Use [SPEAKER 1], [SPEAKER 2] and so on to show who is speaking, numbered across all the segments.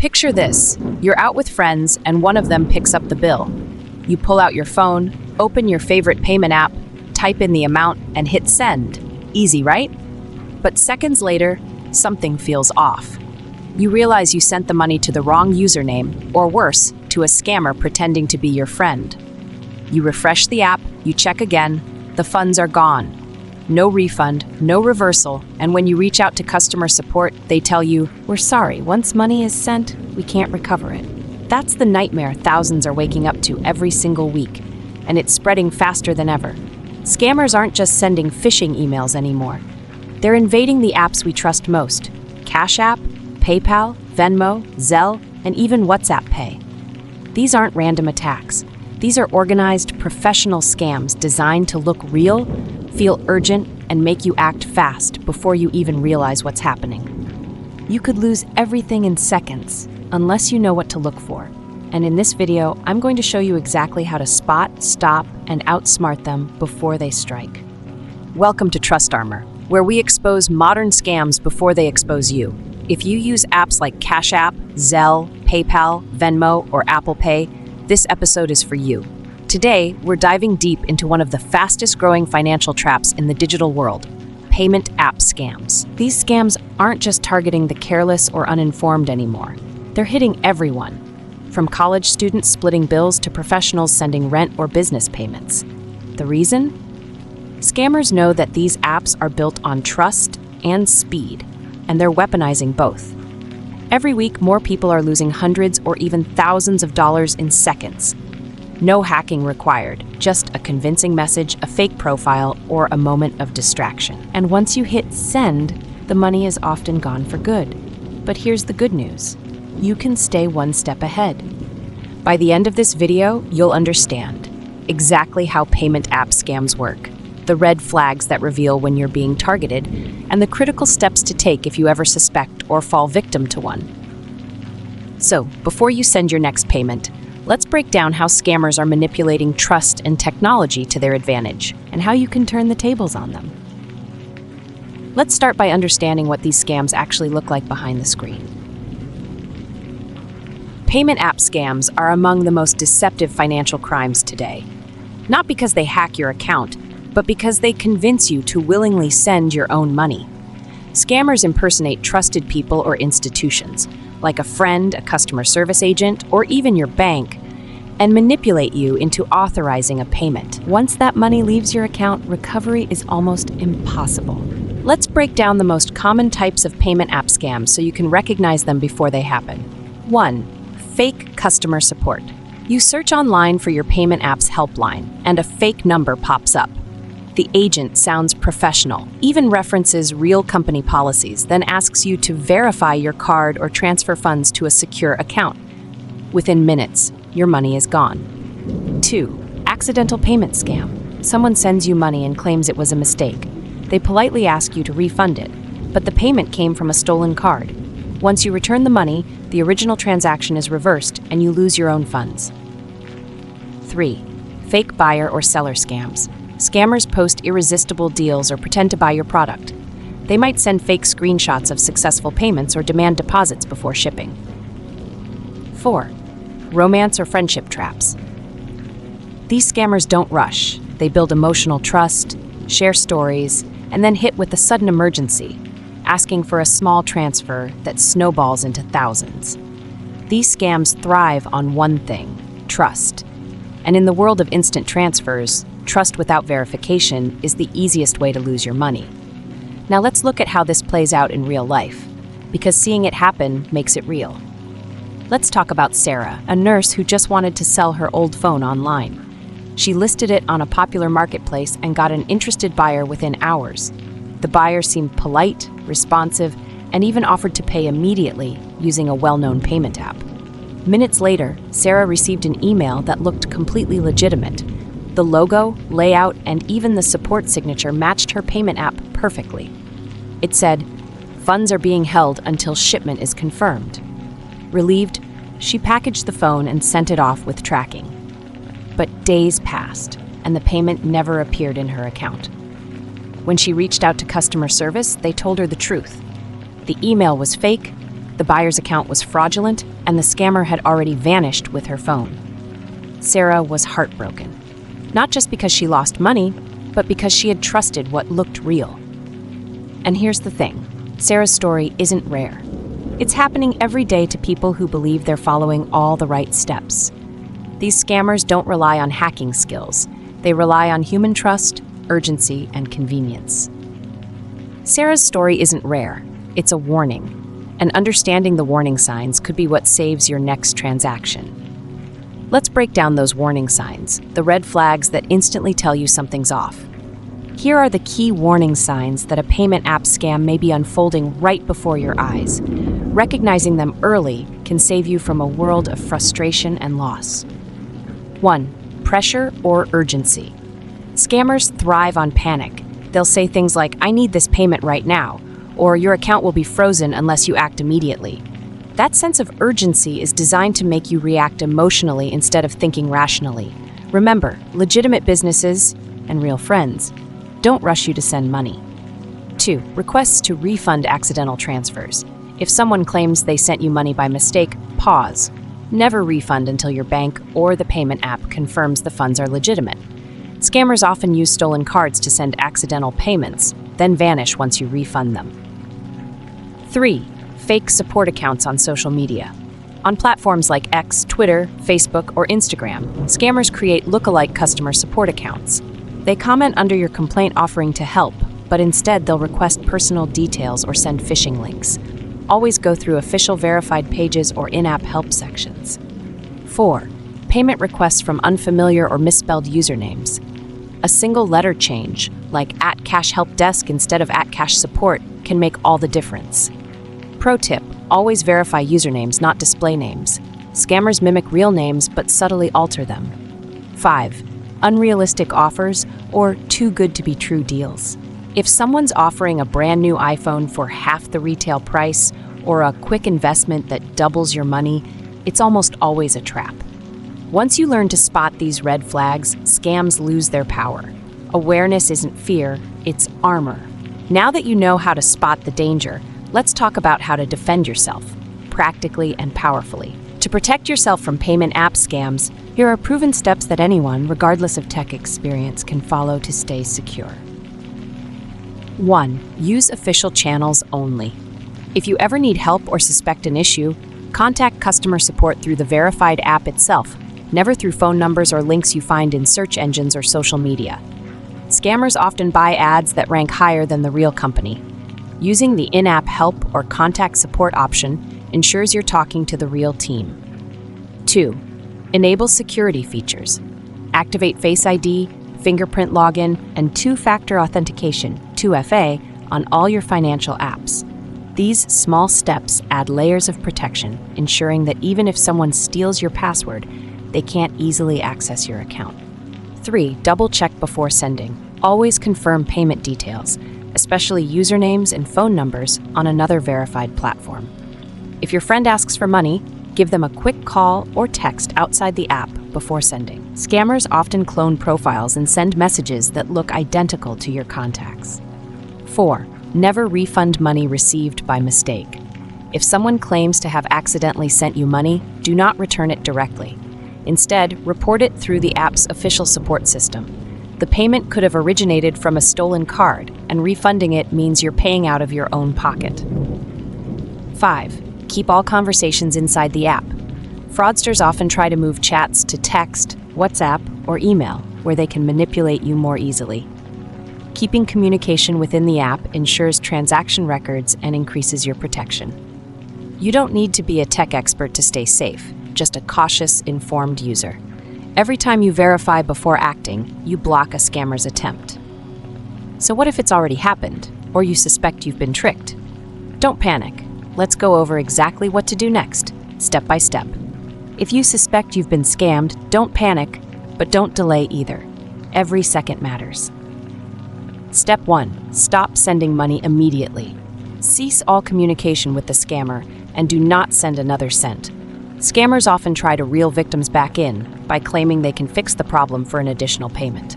[SPEAKER 1] Picture this. You're out with friends and one of them picks up the bill. You pull out your phone, open your favorite payment app, type in the amount, and hit send. Easy, right? But seconds later, something feels off. You realize you sent the money to the wrong username, or worse, to a scammer pretending to be your friend. You refresh the app, you check again, the funds are gone. No refund, no reversal, and when you reach out to customer support, they tell you, "We're sorry, once money is sent, we can't recover it." That's the nightmare thousands are waking up to every single week, and it's spreading faster than ever. Scammers aren't just sending phishing emails anymore. They're invading the apps we trust most: Cash App, PayPal, Venmo, Zelle, and even WhatsApp Pay. These aren't random attacks. These are organized, professional scams designed to look real, feel urgent, and make you act fast before you even realize what's happening. You could lose everything in seconds unless you know what to look for. And in this video, I'm going to show you exactly how to spot, stop, and outsmart them before they strike. Welcome to TrustArmor, where we expose modern scams before they expose you. If you use apps like Cash App, Zelle, PayPal, Venmo, or Apple Pay, this episode is for you. Today, we're diving deep into one of the fastest growing financial traps in the digital world: payment app scams. These scams aren't just targeting the careless or uninformed anymore. They're hitting everyone, from college students splitting bills to professionals sending rent or business payments. The reason? Scammers know that these apps are built on trust and speed, and they're weaponizing both. Every week, more people are losing hundreds or even thousands of dollars in seconds. No hacking required, just a convincing message, a fake profile, or a moment of distraction. And once you hit send, the money is often gone for good. But here's the good news. You can stay one step ahead. By the end of this video, you'll understand exactly how payment app scams work, the red flags that reveal when you're being targeted, and the critical steps to take if you ever suspect or fall victim to one. So, before you send your next payment, let's break down how scammers are manipulating trust and technology to their advantage, and how you can turn the tables on them. Let's start by understanding what these scams actually look like behind the screen. Payment app scams are among the most deceptive financial crimes today. Not because they hack your account, but because they convince you to willingly send your own money. Scammers impersonate trusted people or institutions, like a friend, a customer service agent, or even your bank, and manipulate you into authorizing a payment. Once that money leaves your account, recovery is almost impossible. Let's break down the most common types of payment app scams so you can recognize them before they happen. 1. Fake customer support. You search online for your payment app's helpline, and a fake number pops up. The agent sounds professional, even references real company policies, then asks you to verify your card or transfer funds to a secure account. Within minutes, your money is gone. 2. Accidental payment scam. Someone sends you money and claims it was a mistake. They politely ask you to refund it, but the payment came from a stolen card. Once you return the money, the original transaction is reversed and you lose your own funds. 3. Fake buyer or seller scams. Scammers post irresistible deals or pretend to buy your product. They might send fake screenshots of successful payments or demand deposits before shipping. 4. Romance or friendship traps. These scammers don't rush. They build emotional trust, share stories, and then hit with a sudden emergency, asking for a small transfer that snowballs into thousands. These scams thrive on one thing: trust. And in the world of instant transfers, trust without verification is the easiest way to lose your money. Now let's look at how this plays out in real life, because seeing it happen makes it real. Let's talk about Sarah, a nurse who just wanted to sell her old phone online. She listed it on a popular marketplace and got an interested buyer within hours. The buyer seemed polite, responsive, and even offered to pay immediately using a well-known payment app. Minutes later, Sarah received an email that looked completely legitimate. The logo, layout, and even the support signature matched her payment app perfectly. It said, "Funds are being held until shipment is confirmed." Relieved, she packaged the phone and sent it off with tracking. But days passed, and the payment never appeared in her account. When she reached out to customer service, they told her the truth. The email was fake, The buyer's account was fraudulent, and the scammer had already vanished with her phone. Sarah was heartbroken, not just because she lost money, but because she had trusted what looked real. And here's the thing, Sarah's story isn't rare. It's happening every day to people who believe they're following all the right steps. These scammers don't rely on hacking skills. They rely on human trust, urgency, and convenience. Sarah's story isn't rare. It's a warning. And understanding the warning signs could be what saves your next transaction. Let's break down those warning signs, the red flags that instantly tell you something's off. Here are the key warning signs that a payment app scam may be unfolding right before your eyes. Recognizing them early can save you from a world of frustration and loss. 1. Pressure or urgency. Scammers thrive on panic. They'll say things like, "I need this payment right now," or "Your account will be frozen unless you act immediately." That sense of urgency is designed to make you react emotionally instead of thinking rationally. Remember, legitimate businesses and real friends don't rush you to send money. 2. Requests to refund accidental transfers. If someone claims they sent you money by mistake, pause. Never refund until your bank or the payment app confirms the funds are legitimate. Scammers often use stolen cards to send accidental payments, then vanish once you refund them. 3. Fake support accounts on social media. On platforms like X, Twitter, Facebook, or Instagram, scammers create lookalike customer support accounts. They comment under your complaint offering to help, but instead they'll request personal details or send phishing links. Always go through official verified pages or in-app help sections. 4. Payment requests from unfamiliar or misspelled usernames. A single letter change, like @cashhelpdesk instead of @cashsupport, can make all the difference. Pro tip, always verify usernames, not display names. Scammers mimic real names but subtly alter them. 5. Unrealistic offers or too good to be true deals. If someone's offering a brand new iPhone for half the retail price or a quick investment that doubles your money, it's almost always a trap. Once you learn to spot these red flags, scams lose their power. Awareness isn't fear, it's armor. Now that you know how to spot the danger, let's talk about how to defend yourself, practically and powerfully. To protect yourself from payment app scams, here are proven steps that anyone, regardless of tech experience, can follow to stay secure. 1. Use official channels only. If you ever need help or suspect an issue, contact customer support through the verified app itself, never through phone numbers or links you find in search engines or social media. Scammers often buy ads that rank higher than the real company. Using the in-app help or contact support option ensures you're talking to the real team. 2. Enable security features. Activate Face ID, fingerprint login, and two-factor authentication, 2FA, on all your financial apps. These small steps add layers of protection, ensuring that even if someone steals your password, they can't easily access your account. 3. Double-check before sending. Always confirm payment details, especially usernames and phone numbers, on another verified platform. If your friend asks for money, give them a quick call or text outside the app before sending. Scammers often clone profiles and send messages that look identical to your contacts. 4. Never refund money received by mistake. If someone claims to have accidentally sent you money, do not return it directly. Instead, report it through the app's official support system. The payment could have originated from a stolen card, and refunding it means you're paying out of your own pocket. 5. Keep all conversations inside the app. Fraudsters often try to move chats to text, WhatsApp, or email, where they can manipulate you more easily. Keeping communication within the app ensures transaction records and increases your protection. You don't need to be a tech expert to stay safe, just a cautious, informed user. Every time you verify before acting, you block a scammer's attempt. So what if it's already happened, or you suspect you've been tricked? Don't panic. Let's go over exactly what to do next, step by step. If you suspect you've been scammed, don't panic, but don't delay either. Every second matters. Step 1. Stop sending money immediately. Cease all communication with the scammer and do not send another cent. Scammers often try to reel victims back in by claiming they can fix the problem for an additional payment.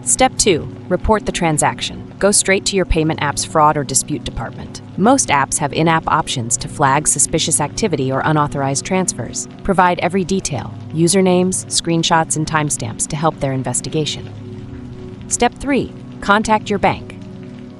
[SPEAKER 1] Step 2. Report the transaction. Go straight to your payment app's fraud or dispute department. Most apps have in-app options to flag suspicious activity or unauthorized transfers. Provide every detail, usernames, screenshots, and timestamps to help their investigation. Step 3. Contact your bank.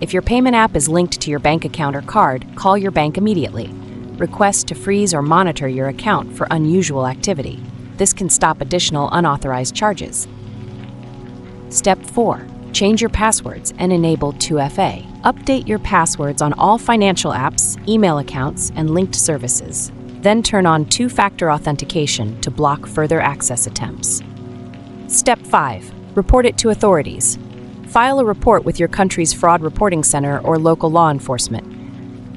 [SPEAKER 1] If your payment app is linked to your bank account or card, call your bank immediately. Request to freeze or monitor your account for unusual activity. This can stop additional unauthorized charges. Step 4. Change your passwords and enable 2FA. Update your passwords on all financial apps, email accounts, and linked services. Then turn on two-factor authentication to block further access attempts. Step 5. Report it to authorities. File a report with your country's fraud reporting center or local law enforcement.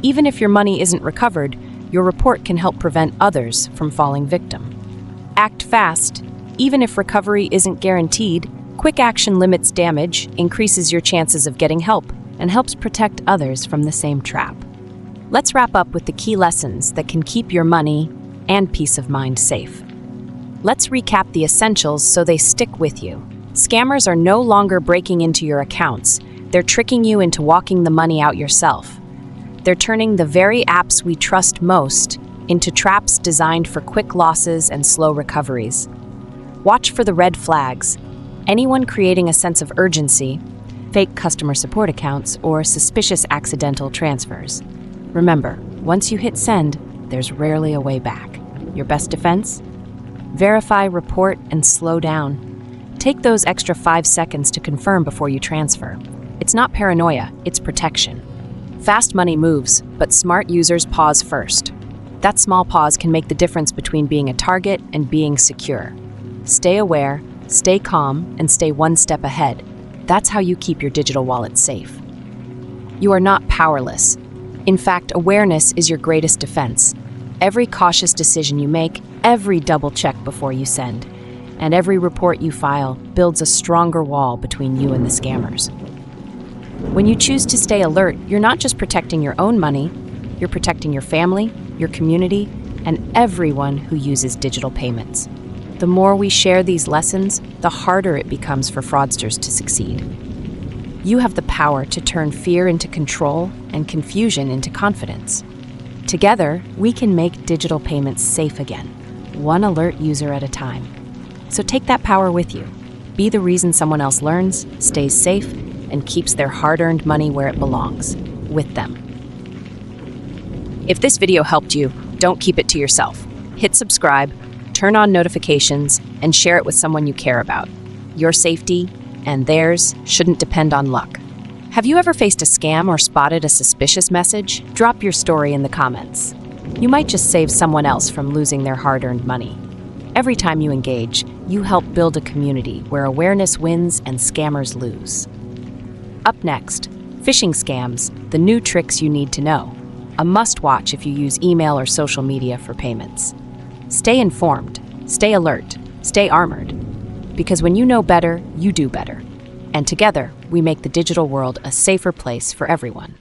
[SPEAKER 1] Even if your money isn't recovered, your report can help prevent others from falling victim. Act fast. Even if recovery isn't guaranteed, quick action limits damage, increases your chances of getting help, and helps protect others from the same trap. Let's wrap up with the key lessons that can keep your money and peace of mind safe. Let's recap the essentials so they stick with you. Scammers are no longer breaking into your accounts. They're tricking you into walking the money out yourself. They're turning the very apps we trust most into traps designed for quick losses and slow recoveries. Watch for the red flags. Anyone creating a sense of urgency, fake customer support accounts, or suspicious accidental transfers. Remember, once you hit send, there's rarely a way back. Your best defense? Verify, report, and slow down. Take those extra 5 seconds to confirm before you transfer. It's not paranoia, it's protection. Fast money moves, but smart users pause first. That small pause can make the difference between being a target and being secure. Stay aware, stay calm, and stay one step ahead. That's how you keep your digital wallet safe. You are not powerless. In fact, awareness is your greatest defense. Every cautious decision you make, every double check before you send, and every report you file builds a stronger wall between you and the scammers. When you choose to stay alert, you're not just protecting your own money, you're protecting your family, your community, and everyone who uses digital payments. The more we share these lessons, the harder it becomes for fraudsters to succeed. You have the power to turn fear into control and confusion into confidence. Together, we can make digital payments safe again, one alert user at a time. So take that power with you. Be the reason someone else learns, stays safe, and keeps their hard-earned money where it belongs, with them. If this video helped you, don't keep it to yourself. Hit subscribe, turn on notifications, and share it with someone you care about. Your safety and theirs shouldn't depend on luck. Have you ever faced a scam or spotted a suspicious message? Drop your story in the comments. You might just save someone else from losing their hard-earned money. Every time you engage, you help build a community where awareness wins and scammers lose. Up next, phishing scams, the new tricks you need to know. A must-watch if you use email or social media for payments. Stay informed, stay alert, stay armored. Because when you know better, you do better. And together, we make the digital world a safer place for everyone.